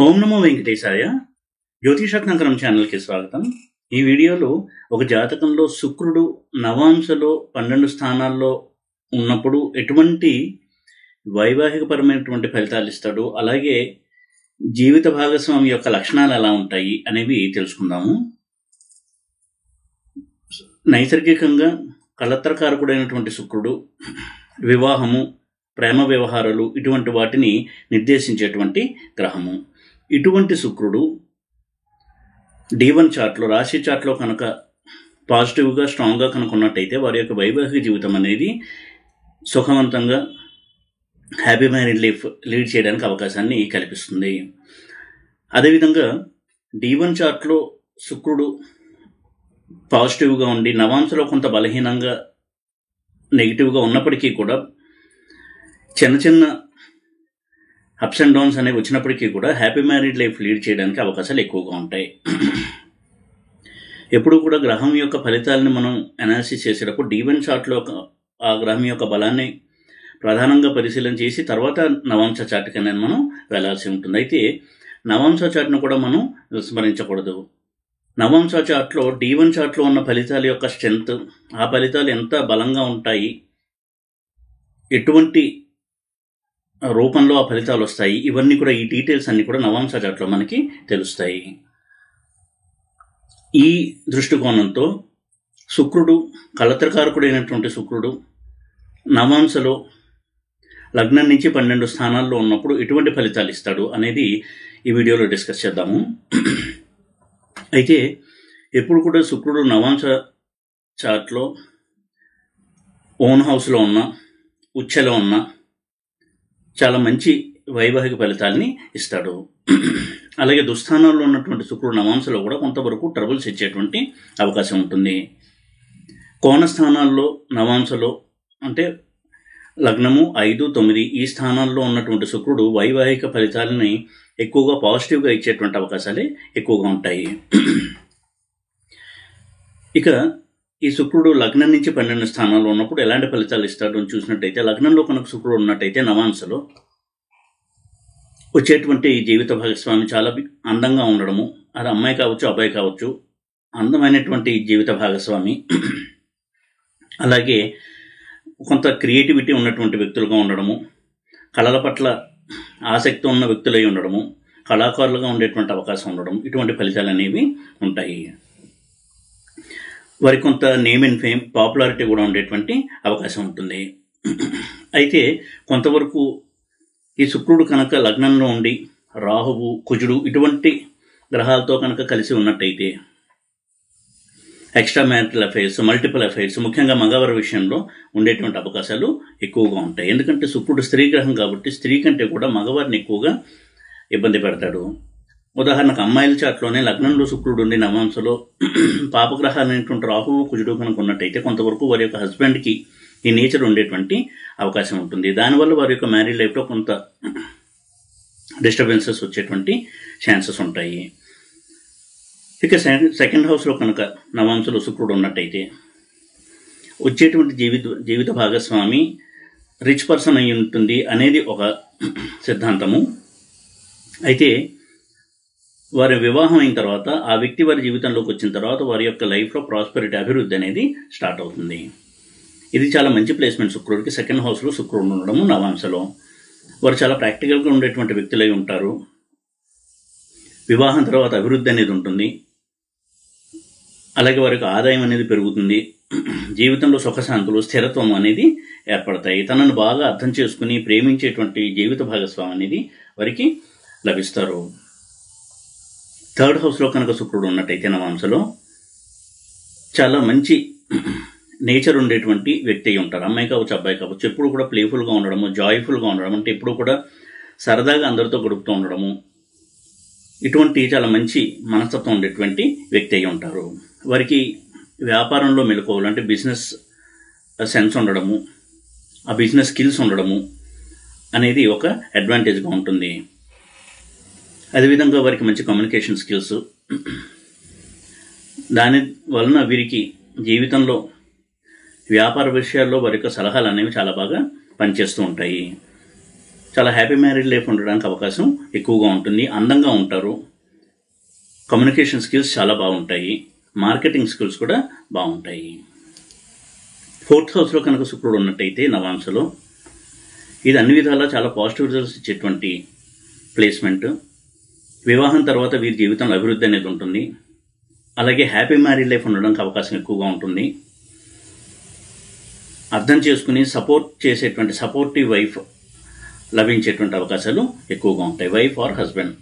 ఓం నమో వెంకటేశాయ. జ్యోతిషరత్నాకరం ఛానల్కి స్వాగతం. ఈ వీడియోలో ఒక జాతకంలో శుక్రుడు నవాంశలో 12 స్థానాల్లో ఉన్నప్పుడు ఎటువంటి వైవాహికపరమైనటువంటి ఫలితాలు ఇస్తాడు, అలాగే జీవిత భాగస్వామి యొక్క లక్షణాలు ఎలా ఉంటాయి అనేవి తెలుసుకుందాము. నైసర్గికంగా కళత్రకారకుడైనటువంటి శుక్రుడు వివాహము, ప్రేమ వ్యవహారాలు ఇటువంటి వాటిని నిర్దేశించేటువంటి గ్రహము. ఇటువంటి శుక్రుడు D1 చార్ట్లో, రాశి చార్ట్లో కనుక పాజిటివ్గా స్ట్రాంగ్గా కనుక ఉన్నట్టయితే వారి యొక్క వైవాహిక జీవితం అనేది సుఖవంతంగా హ్యాపీ మ్యారీడ్ లైఫ్ లీడ్ చేయడానికి అవకాశాన్ని కల్పిస్తుంది. అదేవిధంగా D1 చార్ట్లో శుక్రుడు పాజిటివ్గా ఉండి నవాంశలో కొంత బలహీనంగా నెగిటివ్గా ఉన్నప్పటికీ కూడా చిన్న చిన్న అప్స్ అండ్ డౌన్స్ అనేవి వచ్చినప్పటికీ కూడా హ్యాపీ మ్యారీడ్ లైఫ్ లీడ్ చేయడానికి అవకాశాలు ఎక్కువగా ఉంటాయి. ఎప్పుడు కూడా గ్రహం యొక్క ఫలితాలను మనం అనాలిసిస్ చేసేటప్పుడు D1 చార్ట్లో ఆ గ్రహం యొక్క బలాన్ని ప్రధానంగా పరిశీలన చేసి తర్వాత నవాంశ చార్ట్కి అనేది మనం వెళ్లాల్సి ఉంటుంది. అయితే నవాంశ చార్ట్ను కూడా మనం విస్మరించకూడదు. నవాంశ చార్ట్లో D1 చార్ట్లో ఉన్న ఫలితాల యొక్క స్ట్రెంగ్త్, ఆ ఫలితాలు ఎంత బలంగా ఉంటాయి, ఎటువంటి రూపంలో ఆ ఫలితాలు వస్తాయి, ఇవన్నీ కూడా ఈ డీటెయిల్స్ అన్ని కూడా నవాంశ చార్ట్లో మనకి తెలుస్తాయి. ఈ దృష్టికోణంతో శుక్రుడు, కళత్రకారకుడైనటువంటి శుక్రుడు నవాంశలో లగ్నం నుంచి 12 స్థానాల్లో ఉన్నప్పుడు ఎటువంటి ఫలితాలు ఇస్తాడు అనేది ఈ వీడియోలో డిస్కస్ చేద్దాము. అయితే ఎప్పుడు కూడా శుక్రుడు నవాంశ చార్ట్లో ఓన్ హౌస్లో ఉన్న, ఉచ్చలో ఉన్న చాలా మంచి వైవాహిక ఫలితాలని ఇస్తాడు. అలాగే దుస్థానాల్లో ఉన్నటువంటి శుక్రుడు నవాంశలో కూడా కొంతవరకు ట్రబుల్స్ ఇచ్చేటువంటి అవకాశం ఉంటుంది. కోణ స్థానాల్లో నవాంశలో అంటే లగ్నము 5, 9 ఈ స్థానాల్లో ఉన్నటువంటి శుక్రుడు వైవాహిక ఫలితాలని ఎక్కువగా పాజిటివ్గా ఇచ్చేటువంటి అవకాశాలే ఎక్కువగా ఉంటాయి. ఇక ఈ శుక్రుడు లగ్నం నుంచి 12 స్థానాల్లో ఉన్నప్పుడు ఎలాంటి ఫలితాలు ఇస్తాడు అని చూసినట్టయితే, లగ్నంలో కనుక శుక్రుడు ఉన్నట్టయితే నవాంశలో వచ్చేటువంటి జీవిత భాగస్వామి చాలా అందంగా ఉండడము, అది అమ్మాయి కావచ్చు అబ్బాయి కావచ్చు, అందమైనటువంటి జీవిత భాగస్వామి, అలాగే కొంత క్రియేటివిటీ ఉన్నటువంటి వ్యక్తులుగా ఉండడము, కళల పట్ల ఆసక్తి ఉన్న వ్యక్తులై ఉండడము, కళాకారులుగా ఉండేటువంటి అవకాశం ఉండడం, ఇటువంటి ఫలితాలు అనేవి ఉంటాయి. వారి కొంత నేమ్ అండ్ ఫేమ్, పాపులారిటీ కూడా ఉండేటువంటి అవకాశం ఉంటుంది. అయితే కొంతవరకు ఈ శుక్రుడు కనుక లగ్నంలో ఉండి రాహువు, కుజుడు ఇటువంటి గ్రహాలతో కనుక కలిసి ఉన్నట్టయితే extra marital affairs, multiple affairs, ముఖ్యంగా మగవారి విషయంలో ఉండేటువంటి అవకాశాలు ఎక్కువగా ఉంటాయి. ఎందుకంటే శుక్రుడు స్త్రీ గ్రహం కాబట్టి స్త్రీ కంటే కూడా మగవారిని ఎక్కువగా ఇబ్బంది పెడతాడు. ఉదాహరణకు అమ్మాయిల చాట్లోనే లగ్నంలో శుక్రుడు ఉండి నవాంశలో పాపగ్రహాలైనటువంటి రాహువు, కుజుడు కనుక ఉన్నట్టయితే కొంతవరకు వారి యొక్క హస్బెండ్కి ఈ నేచర్ ఉండేటువంటి అవకాశం ఉంటుంది. దానివల్ల వారి యొక్క మ్యారీడ్ లైఫ్లో కొంత డిస్టర్బెన్సెస్ వచ్చేటువంటి ఛాన్సెస్ ఉంటాయి. ఇక సెకండ్ హౌస్లో కనుక నవాంశలో శుక్రుడు ఉన్నట్టయితే వచ్చేటువంటి జీవిత భాగస్వామి రిచ్ పర్సన్ అయి ఉంటుంది అనేది ఒక సిద్ధాంతము. అయితే వారి వివాహం అయిన తర్వాత ఆ వ్యక్తి వారి జీవితంలోకి వచ్చిన తర్వాత వారి యొక్క లైఫ్లో ప్రాస్పెరిటీ, అభివృద్ధి అనేది స్టార్ట్ అవుతుంది. ఇది చాలా మంచి ప్లేస్మెంట్ శుక్రుడికి. సెకండ్ హౌస్లో శుక్రుడు ఉండడము నవాంశలో. వారు చాలా ప్రాక్టికల్గా ఉండేటువంటి వ్యక్తులై ఉంటారు. వివాహం తర్వాత అభివృద్ధి అనేది ఉంటుంది. అలాగే వారికి ఆదాయం అనేది పెరుగుతుంది. జీవితంలో సుఖశాంతులు, స్థిరత్వం అనేది ఏర్పడతాయి. తనను బాగా అర్థం చేసుకుని ప్రేమించేటువంటి జీవిత భాగస్వామి అనేది వారికి లభిస్తారు. థర్డ్ హౌస్లో కనుక శుక్రుడు ఉన్నట్టయితే నవాంశలో చాలా మంచి నేచర్ ఉండేటువంటి వ్యక్తి అయి ఉంటారు. అమ్మాయి కావచ్చు అబ్బాయి కావచ్చు, ఎప్పుడు కూడా ప్లేఫుల్గా ఉండడము, జాయ్ఫుల్గా ఉండడం, అంటే ఎప్పుడు కూడా సరదాగా అందరితో గడుపుతూ ఉండడము, ఇటువంటి చాలా మంచి మనస్తత్వం ఉండేటువంటి వ్యక్తి అయి ఉంటారు. వారికి వ్యాపారంలో మెలకువలు అంటే బిజినెస్ సెన్స్ ఉండడము, ఆ బిజినెస్ స్కిల్స్ ఉండడము అనేది ఒక అడ్వాంటేజ్గా ఉంటుంది. అదేవిధంగా వారికి మంచి కమ్యూనికేషన్ స్కిల్స్, దాని వలన వీరికి జీవితంలో వ్యాపార విషయాల్లో వారి యొక్క సలహాలు అనేవి చాలా బాగా పనిచేస్తూ ఉంటాయి. చాలా హ్యాపీ మ్యారీడ్ లైఫ్ ఉండడానికి అవకాశం ఎక్కువగా ఉంటుంది. అందంగా ఉంటారు. కమ్యూనికేషన్ స్కిల్స్ చాలా బాగుంటాయి. మార్కెటింగ్ స్కిల్స్ కూడా బాగుంటాయి. 4th హౌస్లో కనుక శుక్రుడు ఉన్నట్టయితే నవాంశలో ఇది అన్ని విధాలా చాలా పాజిటివ్ రిజల్ట్స్ ఇచ్చేటువంటి ప్లేస్మెంట్. వివాహం తర్వాత వీరి జీవితంలో అభివృద్ధి అనేది ఉంటుంది. అలాగే హ్యాపీ మ్యారీడ్ లైఫ్ ఉండడానికి అవకాశం ఎక్కువగా ఉంటుంది. అర్థం చేసుకుని సపోర్ట్ చేసేటువంటి సపోర్టివ్ వైఫ్ లభించేటువంటి అవకాశాలు ఎక్కువగా ఉంటాయి. వైఫ్ ఆర్ హస్బెండ్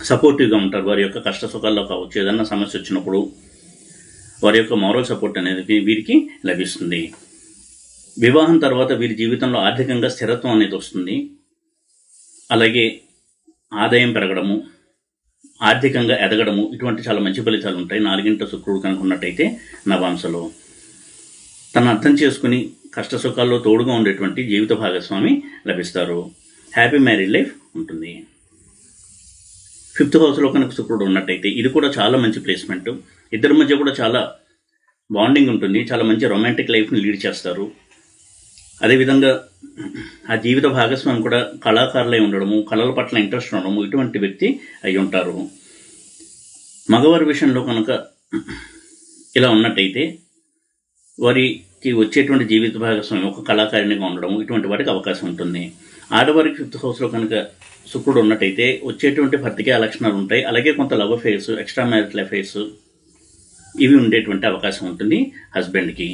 సపోర్టివ్గా ఉంటారు. వారి యొక్క కష్ట సుఖాల్లో కావచ్చు, ఏదన్నా సమస్య వచ్చినప్పుడు వారి యొక్క మోరల్ సపోర్ట్ అనేది వీరికి లభిస్తుంది. వివాహం తర్వాత వీరి జీవితంలో ఆర్థికంగా స్థిరత్వం అనేది వస్తుంది. అలాగే ఆదాయం పెరగడము, ఆర్థికంగా ఎదగడము, ఇటువంటి చాలా మంచి ఫలితాలు ఉంటాయి. 4వ శుక్రుడు కనుక ఉన్నట్టయితే నవాంశలో తను అర్థం చేసుకుని కష్ట సుఖాల్లో తోడుగా ఉండేటువంటి జీవిత భాగస్వామి లభిస్తారు. హ్యాపీ మ్యారీడ్ లైఫ్ ఉంటుంది. 5th హౌస్లో కనుక శుక్రుడు ఉన్నట్టయితే ఇది కూడా చాలా మంచి ప్లేస్మెంట్. ఇద్దరి మధ్య కూడా చాలా బాండింగ్ ఉంటుంది. చాలా మంచి రొమాంటిక్ లైఫ్ని లీడ్ చేస్తారు. అదేవిధంగా ఆ జీవిత భాగస్వామి కూడా కళాకారులై ఉండడము, కళల పట్ల ఇంట్రెస్ట్ ఉండడము, ఇటువంటి వ్యక్తి అయి ఉంటారు. మగవారి విషయంలో కనుక ఇలా ఉన్నట్టయితే వారికి వచ్చేటువంటి జీవిత భాగస్వామి ఒక కళాకారిణిగా ఉండడము, ఇటువంటి వాటికి అవకాశం ఉంటుంది. ఆడవారికి 5th హౌస్లో కనుక శుక్రుడు ఉన్నట్టయితే వచ్చేటువంటి భర్తకి ఆ లక్షణాలు ఉంటాయి. అలాగే కొంత love affairs, extra marital affairs ఇవి ఉండేటువంటి అవకాశం ఉంటుంది హస్బెండ్కి.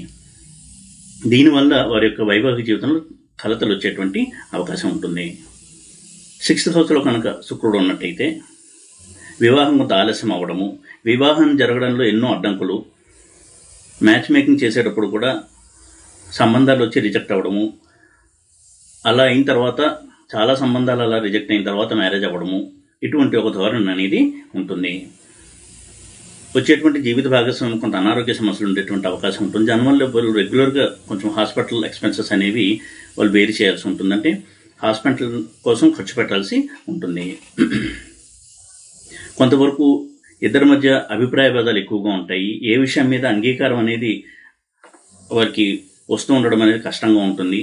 దీనివల్ల వారి యొక్క వైవాహిక జీవితంలో కలతలు వచ్చేటువంటి అవకాశం ఉంటుంది. 6th హౌస్లో కనుక శుక్రుడు ఉన్నట్టయితే వివాహం కొంత ఆలస్యం అవ్వడము, వివాహం జరగడంలో ఎన్నో అడ్డంకులు, మ్యాచ్ మేకింగ్ చేసేటప్పుడు కూడా సంబంధాలు వచ్చి రిజెక్ట్ అవ్వడము, అలా అయిన తర్వాత చాలా సంబంధాలు అలా రిజెక్ట్ అయిన తర్వాత మ్యారేజ్ అవ్వడము, ఇటువంటి ఒక ధోరణి అనేది ఉంటుంది. వచ్చేటువంటి జీవిత భాగస్వామి కొంత అనారోగ్య సమస్యలు ఉండేటువంటి అవకాశం ఉంటుంది. దానివల్ల వాళ్ళు రెగ్యులర్గా కొంచెం హాస్పిటల్ ఎక్స్పెన్సెస్ అనేవి వాళ్ళు బేర్ చేయాల్సి ఉంటుంది. అంటే హాస్పిటల్ కోసం ఖర్చు పెట్టాల్సి ఉంటుంది. కొంతవరకు ఇద్దరి మధ్య అభిప్రాయ భేదాలు ఎక్కువగా ఉంటాయి. ఏ విషయం మీద అంగీకారం అనేది వారికి వస్తూ ఉండడం అనేది కష్టంగా ఉంటుంది.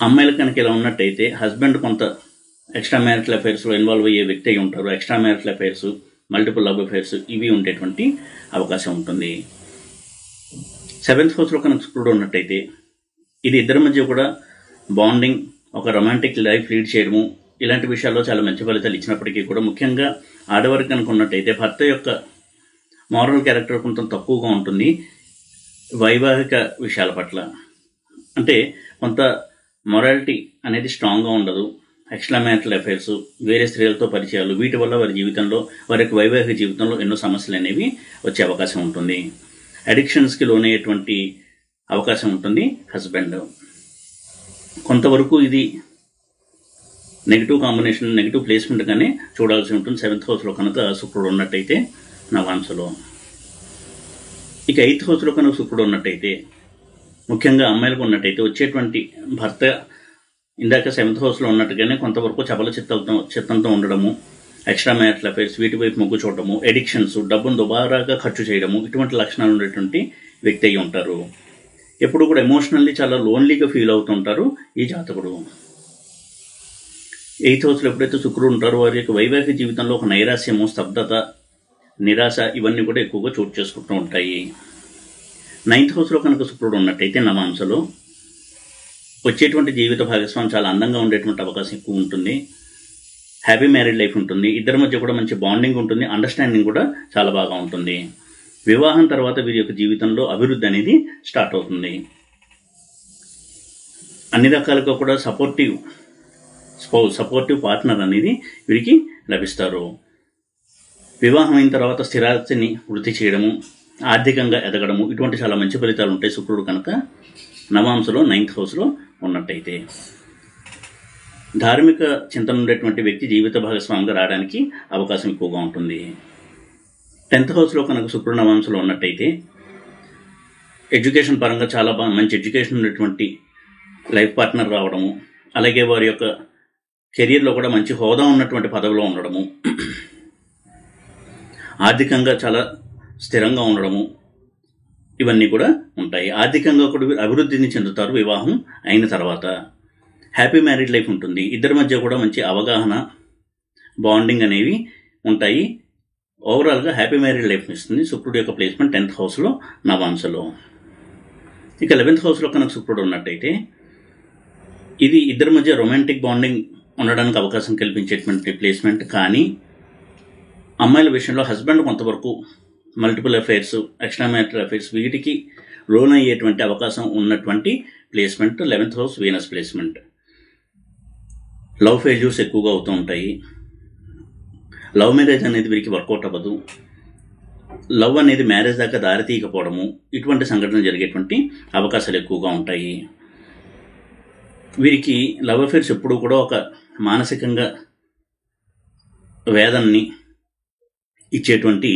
అమ్మాయిల కనుక ఇలా ఉన్నట్టయితే హస్బెండ్ కొంత ఎక్స్ట్రా మ్యారిటల్ అఫైర్స్లో ఇన్వాల్వ్ అయ్యే వ్యక్తి అయి ఉంటారు. Extra marital affairs, multiple love affairs ఇవి ఉండేటువంటి అవకాశం ఉంటుంది. 7th హౌస్లో కనుక శుక్రుడు ఉన్నట్టయితే ఇది ఇద్దరి మధ్య కూడా బాండింగ్, ఒక రొమాంటిక్ లైఫ్ లీడ్ చేయడము, ఇలాంటి విషయాల్లో చాలా మంచి ఫలితాలు ఇచ్చినప్పటికీ కూడా ముఖ్యంగా ఆడవారికి కనుక ఉన్నట్టయితే భర్త యొక్క మారల్ క్యారెక్టర్ కొంచెం తక్కువగా ఉంటుంది వైవాహిక విషయాల పట్ల. అంటే కొంత మొరాలిటీ అనేది స్ట్రాంగ్గా ఉండదు. ఎక్స్ట్రా మ్యారిటల్ అఫైర్స్, వేరే స్త్రీలతో పరిచయాలు, వీటి వల్ల వారి జీవితంలో, వారి యొక్క వైవాహిక జీవితంలో ఎన్నో సమస్యలు అనేవి వచ్చే అవకాశం ఉంటుంది. అడిక్షన్స్కి లోనయ్యేటువంటి అవకాశం ఉంటుంది హస్బెండ్. కొంతవరకు ఇది నెగిటివ్ కాంబినేషన్, నెగిటివ్ ప్లేస్మెంట్గానే చూడాల్సి ఉంటుంది 7th హౌస్లో కనుక శుక్రుడు ఉన్నట్టయితే నవాంశలో. ఇక 8th హౌస్లో కనుక శుక్రుడు ఉన్నట్టయితే ముఖ్యంగా అమ్మాయిలకు ఉన్నట్టయితే వచ్చేటువంటి భర్త ఇందాక 7th హౌస్లో ఉన్నట్టుగానే కొంతవరకు చపల చిత్తంతో ఉండడము, ఎక్స్ట్రా మ్యారిటల్ అఫైర్స్, వీటి వైపు మొగ్గు చూడటము, ఎడిక్షన్స్, డబ్బును దుబారాగా ఖర్చు చేయడము, ఇటువంటి లక్షణాలు ఉండేటువంటి వ్యక్తి అయి ఉంటారు. ఎప్పుడు కూడా ఎమోషనల్లీ చాలా లోన్లీగా ఫీల్ అవుతుంటారు ఈ జాతకుడు. 8th హౌస్లో ఎప్పుడైతే శుక్రుడు ఉంటారో వారి యొక్క వైవాహిక జీవితంలో ఒక నైరాశ్యము, స్తబ్దత, నిరాశ ఇవన్నీ కూడా ఎక్కువగా చోటు చేసుకుంటూ ఉంటాయి. 9th హౌస్లో కనుక శుక్రుడు ఉన్నట్టయితే నవాంశలో వచ్చేటువంటి జీవిత భాగస్వామి చాలా అందంగా ఉండేటువంటి అవకాశం ఎక్కువ ఉంటుంది. హ్యాపీ మ్యారీడ్ లైఫ్ ఉంటుంది. ఇద్దరి మధ్య కూడా మంచి బాండింగ్ ఉంటుంది. అండర్స్టాండింగ్ కూడా చాలా బాగా ఉంటుంది. వివాహం తర్వాత వీరి యొక్క జీవితంలో అభివృద్ధి అనేది స్టార్ట్ అవుతుంది. అన్ని రకాలుగా కూడా సపోర్టివ్ పార్ట్నర్ అనేది వీరికి లభిస్తారు. వివాహం అయిన తర్వాత స్థిరాస్తిని వృద్ధి చేయడము, ఆర్థికంగా ఎదగడము, ఇటువంటి చాలా మంచి ఫలితాలు ఉంటాయి శుక్రుడు కనుక నవాంశలో 9th హౌస్లో ఉన్నట్టయితే. ధార్మిక చింతన ఉండేటువంటి వ్యక్తి జీవిత భాగస్వామిగా రావడానికి అవకాశం ఎక్కువగా ఉంటుంది. 10th హౌస్లో కనుక శుక్రుడు నవాంశలో ఉన్నట్టయితే ఎడ్యుకేషన్ పరంగా చాలా మంచి ఎడ్యుకేషన్ ఉన్నటువంటి లైఫ్ పార్ట్నర్ రావడము, అలాగే వారి యొక్క కెరీర్లో కూడా మంచి హోదా ఉన్నటువంటి పదవిలో ఉండడము, ఆర్థికంగా చాలా స్థిరంగా ఉండడము, ఇవన్నీ కూడా ఉంటాయి. ఆర్థికంగా కూడా అభివృద్ధిని చెందుతారు వివాహం అయిన తర్వాత. హ్యాపీ మ్యారీడ్ లైఫ్ ఉంటుంది. ఇద్దరి మధ్య కూడా మంచి అవగాహన, బాండింగ్ అనేవి ఉంటాయి. ఓవరాల్గా హ్యాపీ మ్యారీడ్ లైఫ్ ఇస్తుంది శుక్రుడు యొక్క ప్లేస్మెంట్ 10th హౌస్లో, నవాంశలో. ఇక 11th హౌస్లో కనుక శుక్రుడు ఉన్నట్టయితే ఇది ఇద్దరి మధ్య రొమాంటిక్ బాండింగ్ ఉండడానికి అవకాశం కల్పించేటువంటి ప్లేస్మెంట్. కానీ అమ్మాయిల విషయంలో హస్బెండ్ కొంతవరకు multiple affairs, extra marital affairs వీటికి లోన్ అయ్యేటువంటి అవకాశం ఉన్నటువంటి placement 11th house Venus placement. Love failures ఎక్కువగా అవుతూ ఉంటాయి. లవ్ మ్యారేజ్ అనేది వీరికి వర్కౌట్ అవ్వదు. లవ్ అనేది మ్యారేజ్ దాకా దారి తీయకపోవడము, ఇటువంటి సంఘటనలు జరిగేటువంటి అవకాశాలు ఎక్కువగా ఉంటాయి. వీరికి లవ్ అఫైర్స్ ఎప్పుడూ కూడా ఒక మానసికంగా వేదనని ఇచ్చేటువంటి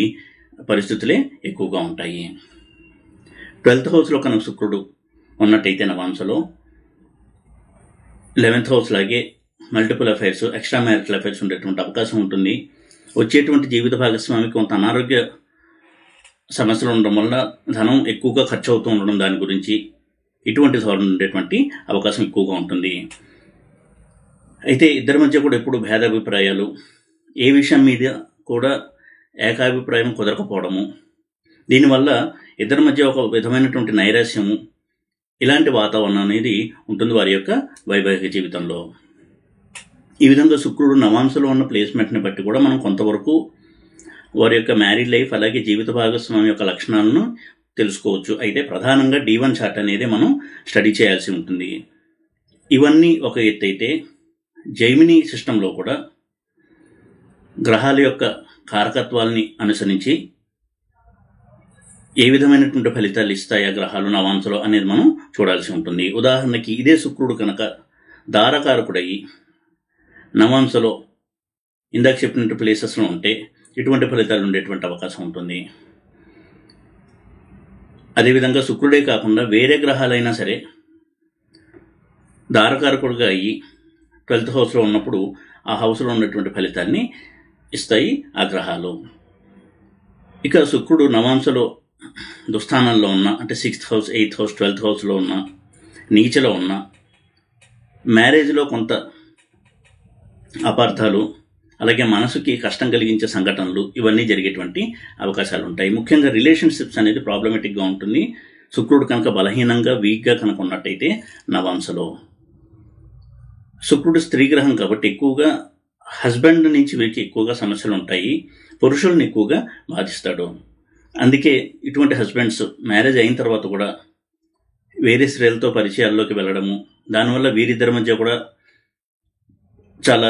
పరిస్థితులే ఎక్కువగా ఉంటాయి. 12th హౌస్లో కనుక శుక్రుడు ఉన్నట్టయితే నవాంశలో 11th హౌస్ లాగే multiple affairs, extra marital affairs ఉండేటువంటి అవకాశం ఉంటుంది. వచ్చేటువంటి జీవిత భాగస్వామికి కొంత అనారోగ్య సమస్యలు ఉండడం వల్ల ధనం ఎక్కువగా ఖర్చు అవుతూ ఉండడం, దాని గురించి ఇటువంటి ధోరణి ఉండేటువంటి అవకాశం ఎక్కువగా ఉంటుంది. అయితే ఇద్దరి మధ్య కూడా ఎప్పుడు భేదాభిప్రాయాలు, ఏ విషయం మీద కూడా ఏకాభిప్రాయం కుదరకపోవడము, దీనివల్ల ఇద్దరి మధ్య ఒక విధమైనటువంటి నైరాశ్యము, ఇలాంటి వాతావరణం అనేది ఉంటుంది వారి యొక్క వైవాహిక జీవితంలో. ఈ విధంగా శుక్రుడు నవాంశలో ఉన్న ప్లేస్మెంట్ని బట్టి కూడా మనం కొంతవరకు వారి యొక్క మ్యారీడ్ లైఫ్ అలాగే జీవిత భాగస్వామి యొక్క లక్షణాలను తెలుసుకోవచ్చు. అయితే ప్రధానంగా D1 చార్ట్ అనేది మనం స్టడీ చేయాల్సి ఉంటుంది. ఇవన్నీ ఒక ఎత్తు అయితే జైమినీ సిస్టంలో కూడా గ్రహాల యొక్క కారకత్వాల్ని అనుసరించి ఏ విధమైనటువంటి ఫలితాలు ఇస్తాయా గ్రహాలు నవాంశలో అనేది మనం చూడాల్సి ఉంటుంది. ఉదాహరణకి ఇదే శుక్రుడు కనుక దారకారకుడయ్యి నవాంశలో ఇందాక చెప్పినట్టు ప్లేసెస్లో ఉంటే ఇటువంటి ఫలితాలు ఉండేటువంటి అవకాశం ఉంటుంది. అదేవిధంగా శుక్రుడే కాకుండా వేరే గ్రహాలైనా సరే దారకారకుడుగా అయ్యి 12th హౌస్లో ఉన్నప్పుడు ఆ హౌస్లో ఉన్నటువంటి ఫలితాన్ని ఇస్తాయి ఆ గ్రహాలు. ఇక శుక్రుడు నవాంశలో దుస్థానంలో ఉన్న, అంటే 6th house, 8th house, 12th హౌస్లో ఉన్న, నీచలో ఉన్న, మ్యారేజ్లో కొంత అపార్థాలు అలాగే మనసుకి కష్టం కలిగించే సంఘటనలు ఇవన్నీ జరిగేటువంటి అవకాశాలు ఉంటాయి. ముఖ్యంగా రిలేషన్షిప్స్ అనేది ప్రాబ్లమేటిక్గా ఉంటుంది శుక్రుడు కనుక బలహీనంగా, వీక్గా కనుక ఉన్నట్టయితే నవాంశలో. శుక్రుడు స్త్రీ గ్రహం కాబట్టి ఎక్కువగా హస్బెండ్ నుంచి వీరికి ఎక్కువగా సమస్యలు ఉంటాయి. పురుషులను ఎక్కువగా బాధిస్తాడు. అందుకే ఇటువంటి హస్బెండ్స్ మ్యారేజ్ అయిన తర్వాత కూడా వేరే స్త్రీలతో పరిచయాల్లోకి వెళ్ళడము, దానివల్ల వీరిద్దరి మధ్య కూడా చాలా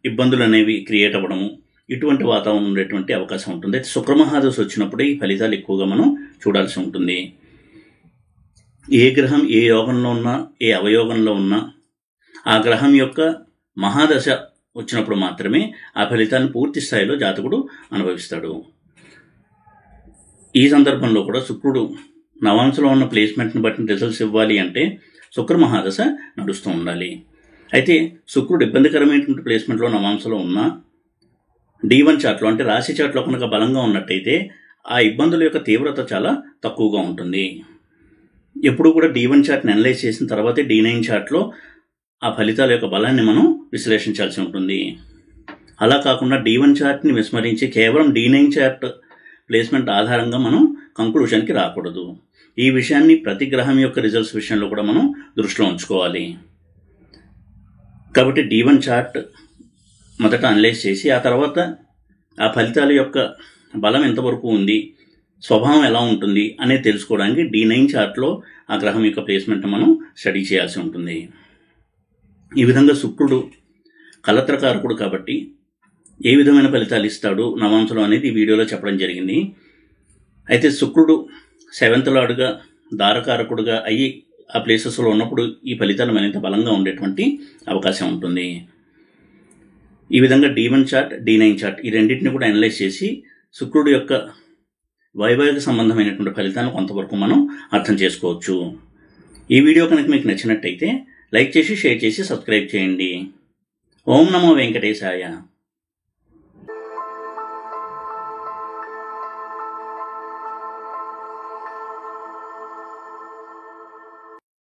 ఇబ్బందులు అనేవి క్రియేట్ అవ్వడము, ఇటువంటి వాతావరణం ఉండేటువంటి అవకాశం ఉంటుంది. అయితే శుక్రమహాదశ వచ్చినప్పుడే ఈ ఫలితాలు ఎక్కువగా మనం చూడాల్సి ఉంటుంది. ఏ గ్రహం ఏ యోగంలో ఉన్నా, ఏ అవయోగంలో ఉన్నా ఆ గ్రహం యొక్క మహాదశ వచ్చినప్పుడు మాత్రమే ఆ ఫలితాన్ని పూర్తి స్థాయిలో జాతకుడు అనుభవిస్తాడు. ఈ సందర్భంలో కూడా శుక్రుడు నవాంశలో ఉన్న ప్లేస్మెంట్ని బట్టి రిజల్ట్స్ ఇవ్వాలి అంటే శుక్ర మహాదశ నడుస్తూ ఉండాలి. అయితే శుక్రుడు ఇబ్బందికరమైనటువంటి ప్లేస్మెంట్లో నవాంశలో ఉన్న D1 చార్ట్లో, అంటే రాశి చార్ట్లో కనుక బలంగా ఉన్నట్టయితే ఆ ఇబ్బందుల యొక్క తీవ్రత చాలా తక్కువగా ఉంటుంది. ఎప్పుడు కూడా D1 చార్ట్ని అనలైజ్ చేసిన తర్వాతే D9 చార్ట్లో ఆ ఫలితాల యొక్క బలాన్ని మనం విశ్లేషించాల్సి ఉంటుంది. అలా కాకుండా D1 చార్ట్ని విస్మరించి కేవలం D9 చార్ట్ ప్లేస్మెంట్ ఆధారంగా మనం కంక్లూషన్కి రాకూడదు. ఈ విషయాన్ని ప్రతి గ్రహం యొక్క రిజల్ట్స్ విషయంలో కూడా మనం దృష్టిలో ఉంచుకోవాలి. కాబట్టి D1 చార్ట్ మొదట అనలైజ్ చేసి ఆ తర్వాత ఆ ఫలితాల యొక్క బలం ఎంతవరకు ఉంది, స్వభావం ఎలా ఉంటుంది అనేది తెలుసుకోవడానికి D9 చార్ట్లో ఆ గ్రహం యొక్క ప్లేస్మెంట్ మనం స్టడీ చేయాల్సి ఉంటుంది. ఈ విధంగా శుక్రుడు కలత్రకారకుడు కాబట్టి ఏ విధమైన ఫలితాలు ఇస్తాడు నవాంశలో అనేది ఈ వీడియోలో చెప్పడం జరిగింది. అయితే శుక్రుడు 7th లార్డ్గా దారకారకుడుగా అయ్యి ఆ ప్లేసెస్లో ఉన్నప్పుడు ఈ ఫలితాలు మరింత బలంగా ఉండేటువంటి అవకాశం ఉంటుంది. ఈ విధంగా D1 చార్ట్, D9 చార్ట్ ఈ రెండింటిని కూడా అనలైజ్ చేసి శుక్రుడు యొక్క వైవాహిక సంబంధమైనటువంటి ఫలితాలను కొంతవరకు మనం అర్థం చేసుకోవచ్చు. ఈ వీడియో కనుక మీకు నచ్చినట్టయితే లైక్ చేసి, షేర్ చేసి, సబ్స్క్రైబ్ చేయండి. ఓం నమో వెంకటేశాయ.